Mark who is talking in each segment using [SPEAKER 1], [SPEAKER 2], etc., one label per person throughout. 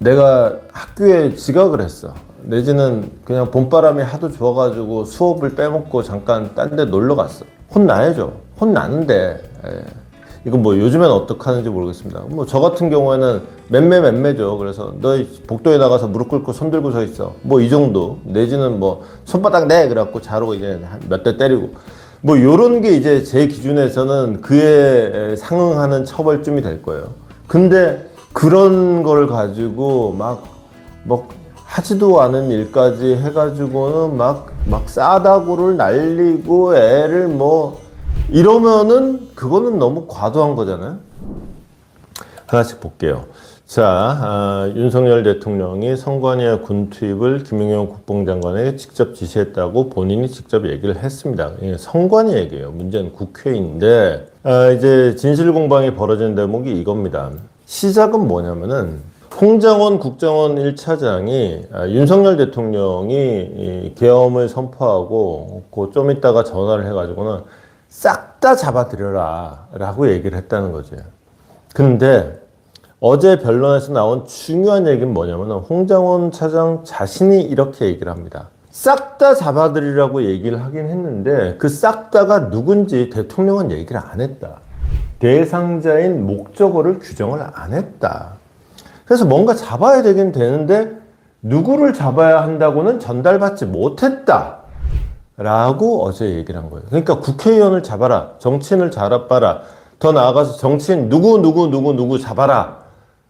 [SPEAKER 1] 내가 학교에 지각을 했어. 내지는 그냥 봄바람이 하도 좋아가지고 수업을 빼먹고 잠깐 딴 데 놀러 갔어. 혼나야죠. 혼나는데 이건 뭐 요즘엔 어떻게 하는지 모르겠습니다. 뭐 저 같은 경우에는 맴매죠. 그래서 너 복도에 나가서 무릎 꿇고 손 들고 서 있어. 뭐 이 정도. 내지는 뭐 손바닥 내 그래갖고 자로 이제 몇 대 때리고. 뭐 요런 게 이제 제 기준에서는 그에 상응하는 처벌쯤이 될 거예요. 근데 그런 걸 가지고 뭐 하지도 않은 일까지 해가지고는 막 싸다구를 날리고 애를 뭐 이러면은 그거는 너무 과도한 거잖아요. 하나씩 볼게요. 자, 윤석열 대통령이 선관위의 군 투입을 김용현 국방장관에게 직접 지시했다고 본인이 직접 얘기를 했습니다. 이게 선관위 얘기예요. 문제는 국회인데 이제 진실 공방이 벌어진 대목이 이겁니다. 시작은 뭐냐면은 홍장원 국정원 1차장이 윤석열 대통령이 계엄을 선포하고 좀 있다가 전화를 해가지고는 싹 다 잡아들여라 라고 얘기를 했다는 거죠. 근데 어제 변론에서 나온 중요한 얘기는 뭐냐면 홍장원 차장 자신이 이렇게 얘기를 합니다. 싹 다 잡아들이라고 얘기를 하긴 했는데 그 싹 다가 누군지 대통령은 얘기를 안 했다. 대상자인 목적어를 규정을 안 했다. 그래서 뭔가 잡아야 되긴 되는데 누구를 잡아야 한다고는 전달받지 못했다 라고 어제 얘기를 한 거예요. 그러니까 국회의원을 잡아라, 정치인을 잡아라, 더 나아가서 정치인 누구 잡아라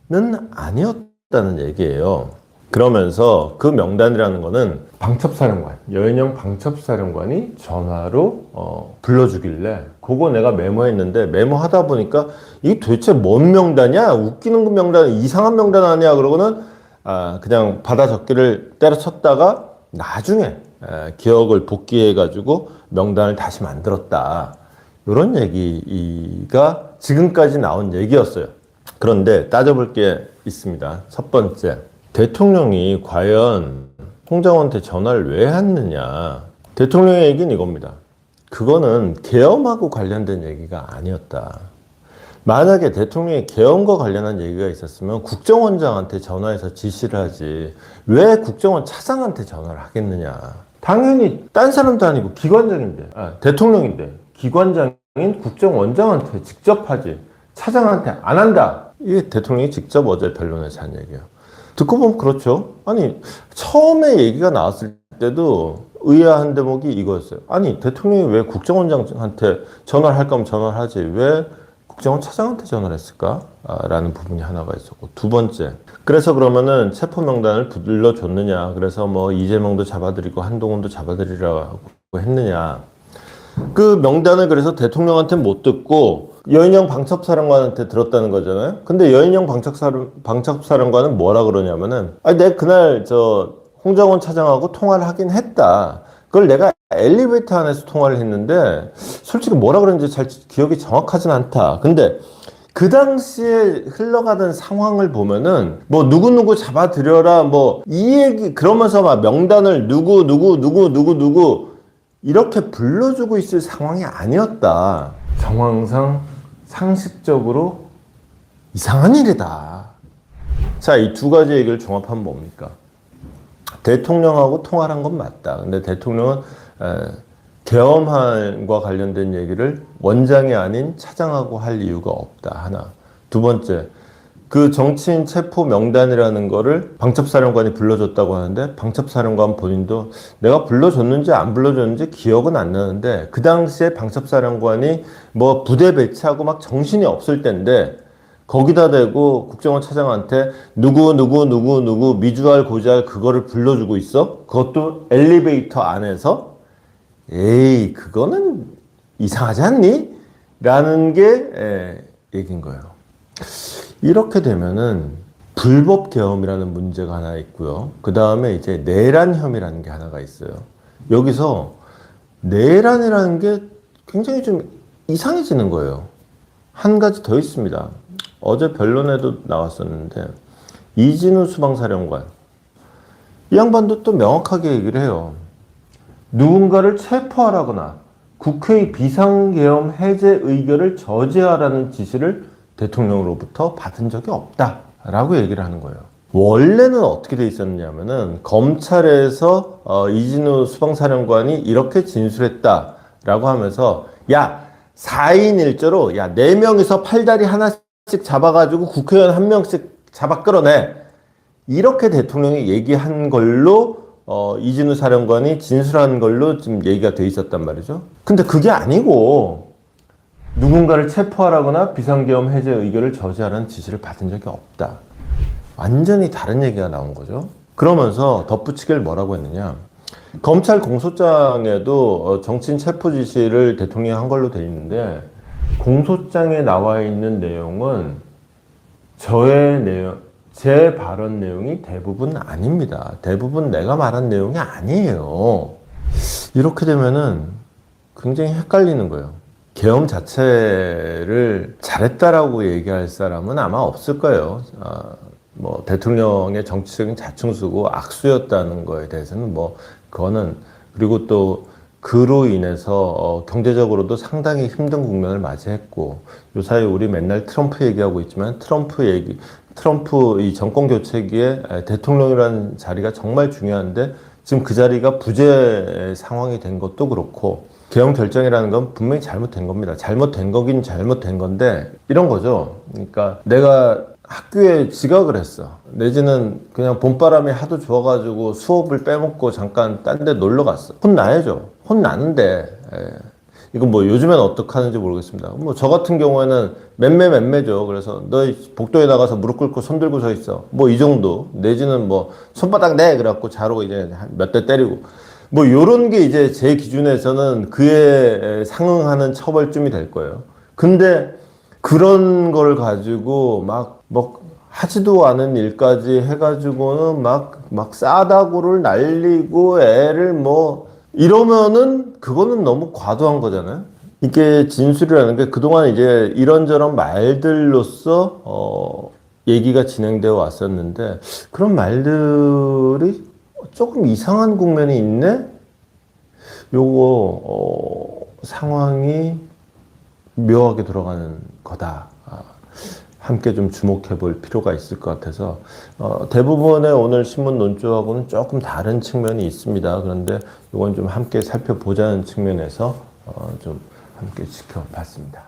[SPEAKER 1] 는 아니었다는 얘기예요. 그러면서 그 명단이라는 거는 방첩사령관, 여인영 방첩사령관이 전화로 불러주길래 그거 내가 메모했는데 메모하다 보니까 이게 도대체 뭔 명단이야? 웃기는 명단, 이상한 명단 아니야? 그러고는 그냥 받아 적기를 때려쳤다가 나중에 기억을 복귀해가지고 명단을 다시 만들었다. 이런 얘기가 지금까지 나온 얘기였어요. 그런데 따져볼 게 있습니다. 첫 번째, 대통령이 과연 홍장원한테 전화를 왜 했느냐. 대통령의 얘기는 이겁니다. 그거는 계엄하고 관련된 얘기가 아니었다. 만약에 대통령이 계엄과 관련한 얘기가 있었으면 국정원장한테 전화해서 지시를 하지 왜 국정원 차장한테 전화를 하겠느냐. 당연히 딴 사람도 아니고 기관장인데, 대통령인데 기관장인 국정원장한테 직접 하지 차장한테 안 한다. 이게 대통령이 직접 어제 변론에서 한 얘기예요. 듣고 보면 그렇죠. 아니 처음에 얘기가 나왔을 때도 의아한 대목이 이거였어요. 아니 대통령이 왜 국정원장한테 전화를 할 거면 전화를 하지 왜 국정원 차장한테 전화를 했을까? 라는 부분이 하나가 있었고, 두 번째, 그래서 그러면은 체포 명단을 불러줬느냐, 그래서 뭐 이재명도 잡아들이고 한동훈도 잡아들이라고 했느냐. 그 명단을 그래서 대통령한테 못 듣고 여인영 방첩사령관한테 들었다는 거잖아요. 근데 여인영 방첩사령관은 뭐라 그러냐면은 내가 그날 홍장원 차장하고 통화를 하긴 했다. 그걸 내가 엘리베이터 안에서 통화를 했는데 솔직히 뭐라 그랬는지 잘 기억이 정확하진 않다. 근데 그 당시에 흘러가던 상황을 보면은 뭐 누구 잡아들여라 뭐 이 얘기 그러면서 막 명단을 누구 이렇게 불러주고 있을 상황이 아니었다. 정황상 상식적으로 이상한 일이다. 자, 이 두 가지 얘기를 종합하면 뭡니까? 대통령하고 통화를 한 건 맞다. 근데 대통령은 계엄과 관련된 얘기를 원장이 아닌 차장하고 할 이유가 없다. 하나. 두 번째, 그 정치인 체포 명단이라는 거를 방첩사령관이 불러줬다고 하는데 방첩사령관 본인도 내가 불러줬는지 안 불러줬는지 기억은 안 나는데 그 당시에 방첩사령관이 뭐 부대 배치하고 막 정신이 없을 때인데 거기다 대고 국정원 차장한테 누구 미주알 고주알 그거를 불러주고 있어? 그것도 엘리베이터 안에서? 에이 그거는 이상하지 않니? 라는 게 얘기인 거예요. 이렇게 되면은 불법 계엄이라는 문제가 하나 있고요. 그 다음에 이제 내란 혐의라는 게 하나가 있어요. 여기서 내란이라는 게 굉장히 좀 이상해지는 거예요. 한 가지 더 있습니다. 어제 변론에도 나왔었는데 이진우 수방사령관 이 양반도 또 명확하게 얘기를 해요. 누군가를 체포하라거나 국회의 비상계엄 해제 의결을 저지하라는 지시를 대통령으로부터 받은 적이 없다라고 얘기를 하는 거예요. 원래는 어떻게 돼 있었냐면은 검찰에서 이진우 수방사령관이 이렇게 진술했다라고 하면서 야 4인 1조로 야 4명이서 팔다리 하나씩 잡아가지고 국회의원 한 명씩 잡아 끌어내 이렇게 대통령이 얘기한 걸로 이진우 사령관이 진술한 걸로 지금 얘기가 돼 있었단 말이죠. 근데 그게 아니고 누군가를 체포하라거나 비상계엄 해제 의결을 저지하라는 지시를 받은 적이 없다. 완전히 다른 얘기가 나온 거죠. 그러면서 덧붙이기를 뭐라고 했느냐. 검찰 공소장에도 정치인 체포 지시를 대통령이 한 걸로 돼 있는데 공소장에 나와 있는 내용은 제 발언 내용이 대부분 아닙니다. 대부분 내가 말한 내용이 아니에요. 이렇게 되면은 굉장히 헷갈리는 거예요. 계엄 자체를 잘했다라고 얘기할 사람은 아마 없을 거예요. 뭐 대통령의 정치적인 자충수고 악수였다는 거에 대해서는 뭐 그거는 그리고 또 그로 인해서 경제적으로도 상당히 힘든 국면을 맞이했고 요사이 우리 맨날 트럼프 얘기하고 있지만 트럼프 이 정권 교체기에 대통령이라는 자리가 정말 중요한데 지금 그 자리가 부재 상황이 된 것도 그렇고 계엄 결정이라는 건 분명히 잘못된 겁니다. 잘못된 거긴 잘못된 건데 이런 거죠. 그러니까 내가 학교에 지각을 했어. 내지는 그냥 봄바람이 하도 좋아가지고 수업을 빼먹고 잠깐 딴 데 놀러 갔어. 혼나야죠. 혼나는데 이건 뭐 요즘엔 어떻게 하는지 모르겠습니다. 뭐 저 같은 경우에는 맴매죠. 그래서 너 복도에 나가서 무릎 꿇고 손 들고 서 있어. 뭐 이 정도. 내지는 뭐 손바닥 내 그래갖고 자로 이제 몇 대 때리고. 뭐 요런 게 이제 제 기준에서는 그에 상응하는 처벌쯤이 될 거예요. 근데 그런 걸 가지고 뭐 하지도 않은 일까지 해가지고는 막 싸다구를 날리고 애를 뭐 이러면은 그거는 너무 과도한 거잖아요. 이게 진술이라는 게 그동안 이제 이런저런 말들로서 얘기가 진행되어 왔었는데 그런 말들이 조금 이상한 국면이 있네? 요거 상황이 묘하게 돌아가는 거다. 함께 좀 주목해 볼 필요가 있을 것 같아서 대부분의 오늘 신문 논조하고는 조금 다른 측면이 있습니다. 그런데 이건 좀 함께 살펴보자는 측면에서 좀 함께 지켜봤습니다.